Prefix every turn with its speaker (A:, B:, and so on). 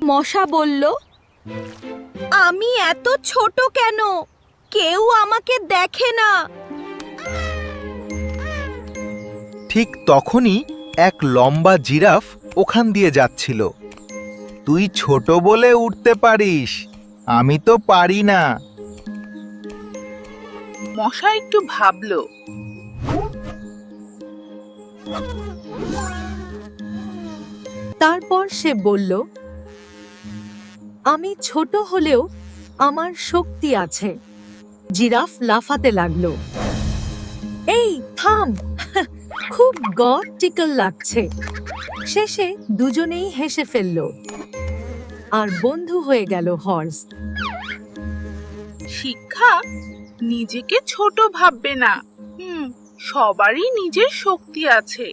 A: মশা বলল, আমি এত ছোট কেন? কেউ আমাকে দেখে না।
B: ঠিক তখনই এক লম্বা জিরাফ ওখান দিয়ে যাচ্ছিল। তুই ছোট বলে উঠতে পারিস, আমি তো পারি না।
C: মশা একটু ভাবলো।
D: তারপর সে বলল, আমি ছোট হলেও আমার শক্তি আছে। জিরাফ লাফাতে লাগলো। এই থাম, খুব গড টিকল লাগছে। শেষে দুজনেই হেসে ফেলল আর বন্ধু হয়ে গেল হর্স।
C: শিক্ষা, নিজেকে ছোট ভাববে না। সবারই নিজের শক্তি আছে।